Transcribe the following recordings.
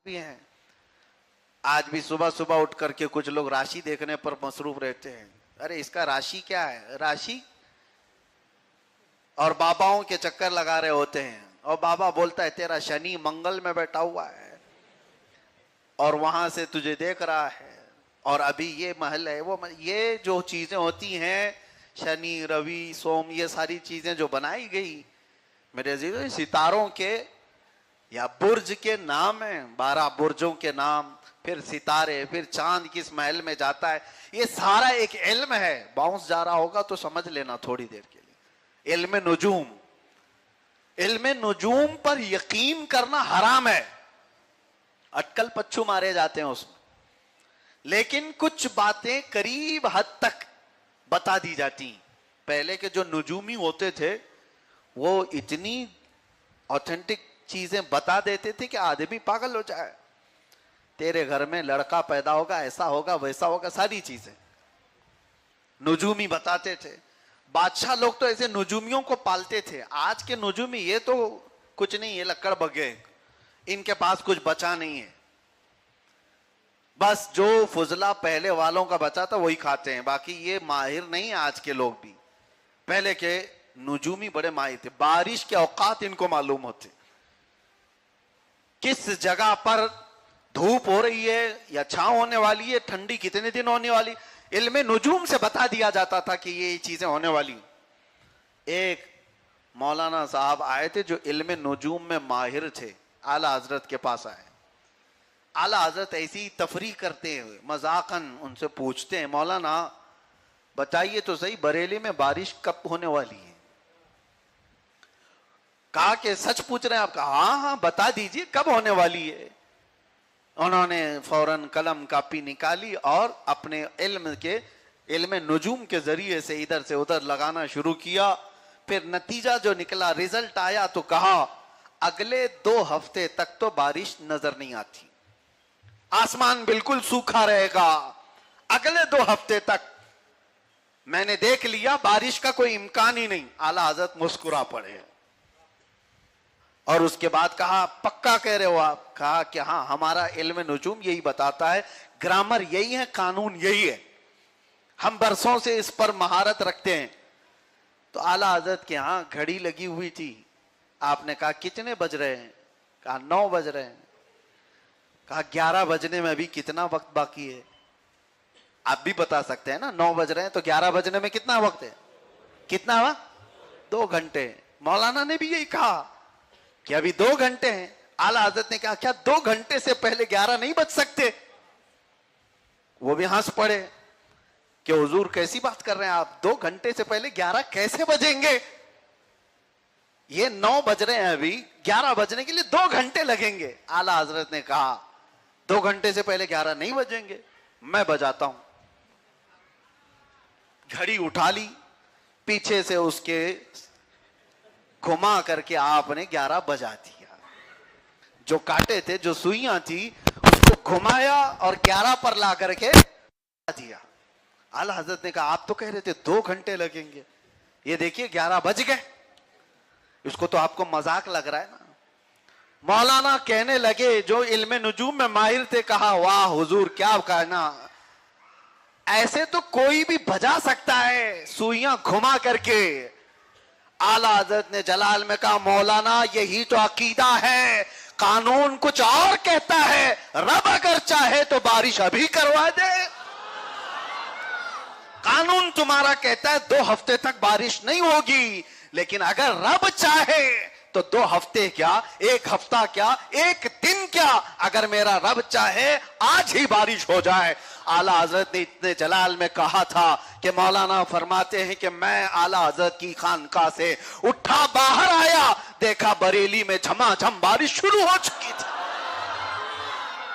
بھی ہیں. آج بھی صبح صبح اٹھ کر کے کچھ لوگ راشی دیکھنے پر مصروف رہتے ہیں. ارے اس کا راشی کیا ہے؟ راشی اور باباؤں کے چکر لگا رہے ہوتے ہیں. اور بابا بولتا ہے تیرا شنی منگل میں بیٹھا ہوا ہے اور وہاں سے تجھے دیکھ رہا ہے، اور ابھی یہ محل ہے وہ یہ جو چیزیں ہوتی ہیں شنی روی سوم، یہ ساری چیزیں جو بنائی گئی میرے عزیزو ستاروں کے یا برج کے نام ہیں. 12 برجوں کے نام، پھر ستارے، پھر چاند کس محل میں جاتا ہے، یہ سارا ایک علم ہے. باؤنس جا رہا ہوگا تو سمجھ لینا تھوڑی دیر کے لیے. علم نجوم، علم نجوم پر یقین کرنا حرام ہے. اٹکل پچھو مارے جاتے ہیں اس میں، لیکن کچھ باتیں قریب حد تک بتا دی جاتی ہیں. پہلے کے جو نجومی ہوتے تھے وہ اتنی اوتھینٹک چیزیں بتا دیتے تھے کہ آدمی پاگل ہو جائے. تیرے گھر میں لڑکا پیدا ہوگا، ایسا ہوگا ویسا ہوگا، ساری چیزیں نجومی بتاتے تھے. بادشاہ لوگ تو ایسے نجومیوں کو پالتے تھے. آج کے نجومی یہ تو کچھ نہیں، یہ لکڑ بگے، ان کے پاس کچھ بچا نہیں ہے. بس جو فضلہ پہلے والوں کا بچا تھا وہی کھاتے ہیں، باقی یہ ماہر نہیں آج کے لوگ بھی. پہلے کے نجومی بڑے ماہر تھے. بارش کے اوقات ان کو معلوم ہوتے، کس جگہ پر دھوپ ہو رہی ہے یا چھاؤں ہونے والی ہے، ٹھنڈی کتنے دن ہونے والی. علم نجوم سے بتا دیا جاتا تھا کہ یہ چیزیں ہونے والی. ایک مولانا صاحب آئے تھے جو علم نجوم میں ماہر تھے، اعلی حضرت کے پاس آئے. اعلی حضرت ایسی تفریح کرتے ہوئے مذاقاً ان سے پوچھتے ہیں مولانا بتائیے تو صحیح بریلی میں بارش کب ہونے والی ہے؟ کہا کہ سچ پوچھ رہے ہیں آپ؟ کا ہاں ہاں بتا دیجئے کب ہونے والی ہے. انہوں نے فوراً قلم کاپی نکالی اور اپنے علم نجوم کے ذریعے سے ادھر سے ادھر لگانا شروع کیا. پھر نتیجہ جو نکلا، رزلٹ آیا تو کہا اگلے 2 ہفتے تک تو بارش نظر نہیں آتی، آسمان بالکل سوکھا رہے گا اگلے 2 ہفتے تک. میں نے دیکھ لیا بارش کا کوئی امکان ہی نہیں. اعلی حضرت مسکرا پڑے اور اس کے بعد کہا پکا کہہ رہے ہو آپ؟ کہا کہ ہاں ہمارا علم نجوم یہی بتاتا ہے، گرامر یہی ہے، قانون یہی ہے، ہم برسوں سے اس پر مہارت رکھتے ہیں. تو اعلی حضرت کے ہاں گھڑی لگی ہوئی تھی. آپ نے کہا کتنے بج رہے ہیں؟ کہا 9 بج رہے ہیں. کہا 11 بجنے میں ابھی کتنا وقت باقی ہے؟ آپ بھی بتا سکتے ہیں نا، 9 بج رہے ہیں تو 11 بجنے میں کتنا وقت ہے؟ کتنا وقت؟ 2 گھنٹے. مولانا نے بھی یہی کہا کہ ابھی 2 گھنٹے ہیں. اعلی حضرت نے کہا کیا 2 گھنٹے سے پہلے 11 نہیں بج سکتے؟ وہ بھی ہنس پڑے کہ حضور کیسی بات کر رہے ہیں آپ، 2 گھنٹے سے پہلے 11 کیسے بجیں گے؟ یہ 9 بج رہے ہیں، ابھی 11 بجنے کے لیے 2 گھنٹے لگیں گے. اعلی حضرت نے کہا 2 گھنٹے سے پہلے 11 نہیں بجیں گے، میں بجاتا ہوں. گھڑی اٹھا لی، پیچھے سے اس کے گھما کر کے آپ نے 11 بجا دیا. جو کاٹے تھے، جو سوئیاں تھی، اس کو گھمایا اور 11 پر لا کر کے دیا. اعلی حضرت نے کہا آپ تو کہہ رہے تھے 2 گھنٹے لگیں گے، یہ دیکھیے 11 بج گئے. اس کو تو آپ کو مذاق لگ رہا ہے نا. مولانا کہنے لگے جو علم نجوم میں ماہر تھے، کہا واہ حضور کیا کہنا، ایسے تو کوئی بھی بجا سکتا ہے سوئیاں گھما کر کے. اعلی حضرت نے جلال میں کہا مولانا یہی تو عقیدہ ہے، قانون کچھ اور کہتا ہے، رب اگر چاہے تو بارش ابھی کروا دے. قانون تمہارا کہتا ہے 2 ہفتے تک بارش نہیں ہوگی، لیکن اگر رب چاہے تو 2 ہفتے کیا، 1 ہفتہ کیا، 1 دن کیا، اگر میرا رب چاہے آج ہی بارش ہو جائے. اعلی حضرت نے اتنے جلال میں کہا تھا کہ مولانا فرماتے ہیں کہ میں اعلی حضرت کی خانقاہ سے اٹھا باہر آیا، دیکھا بریلی میں جھما جھم بارش شروع ہو چکی تھی،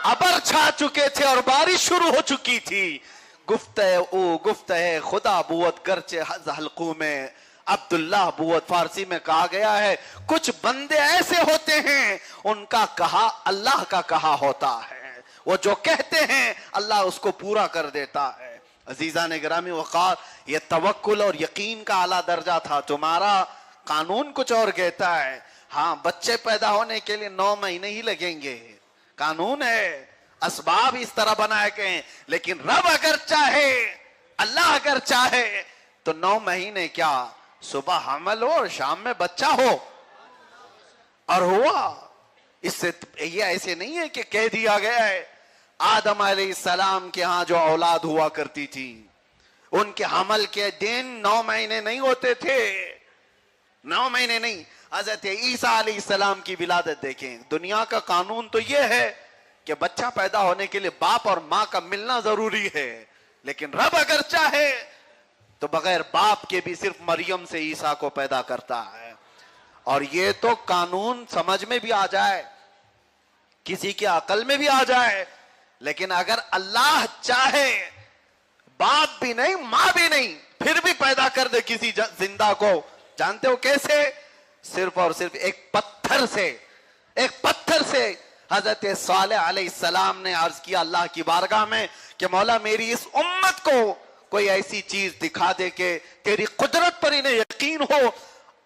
ابر چھا چکے تھے اور بارش شروع ہو چکی تھی. گفتہ خدا بوت گرچہ حلقوں میں، عبداللہ بوت فارسی میں کہا گیا ہے کچھ بندے ایسے ہوتے ہیں ان کا کہا اللہ کا کہا ہوتا ہے، وہ جو کہتے ہیں اللہ اس کو پورا کر دیتا ہے. عزیزان گرامی وقار، یہ توکل اور یقین کا اعلیٰ درجہ تھا. تمہارا قانون کچھ اور کہتا ہے. ہاں بچے پیدا ہونے کے لیے 9 مہینے ہی لگیں گے، قانون ہے, اسباب اس طرح بنائے گئے ہیں, لیکن رب اگر چاہے, اللہ اگر چاہے تو 9 مہینے کیا صبح حمل ہو اور شام میں بچہ ہو, اور ہوا. اس سے یہ ایسے نہیں ہے کہ کہہ دیا گیا ہے. آدم علیہ السلام کے ہاں جو اولاد ہوا کرتی تھی, ان کے حمل کے دن 9 مہینے نہیں ہوتے تھے, 9 مہینے نہیں. حضرت عیسیٰ علیہ السلام کی ولادت دیکھیں. دنیا کا قانون تو یہ ہے کہ بچہ پیدا ہونے کے لیے باپ اور ماں کا ملنا ضروری ہے, لیکن رب اگر چاہے تو بغیر باپ کے بھی صرف مریم سے عیسیٰ کو پیدا کرتا ہے. اور یہ تو قانون سمجھ میں بھی آ جائے, کسی کی عقل میں بھی آ جائے, لیکن اگر اللہ چاہے باپ بھی نہیں ماں بھی نہیں پھر بھی پیدا کر دے کسی زندہ کو. جانتے ہو کیسے؟ صرف اور صرف ایک پتھر سے. ایک پتھر سے حضرت صالح علیہ السلام نے عرض کیا اللہ کی بارگاہ میں کہ مولا میری اس امت کو کوئی ایسی چیز دکھا دے کہ تیری قدرت پر انہیں یقین ہو.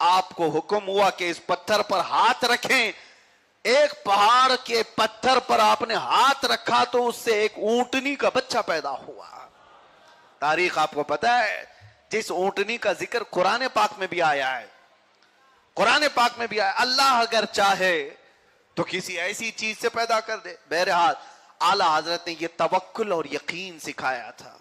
آپ کو حکم ہوا کہ اس پتھر پر ہاتھ رکھیں. ایک پہاڑ کے پتھر پر آپ نے ہاتھ رکھا تو اس سے ایک اونٹنی کا بچہ پیدا ہوا. تاریخ آپ کو پتا ہے, جس اونٹنی کا ذکر قرآن پاک میں بھی آیا ہے, قرآن پاک میں بھی آیا. اللہ اگر چاہے تو کسی ایسی چیز سے پیدا کر دے. بہرحال اعلیٰ حضرت نے یہ توکل اور یقین سکھایا تھا.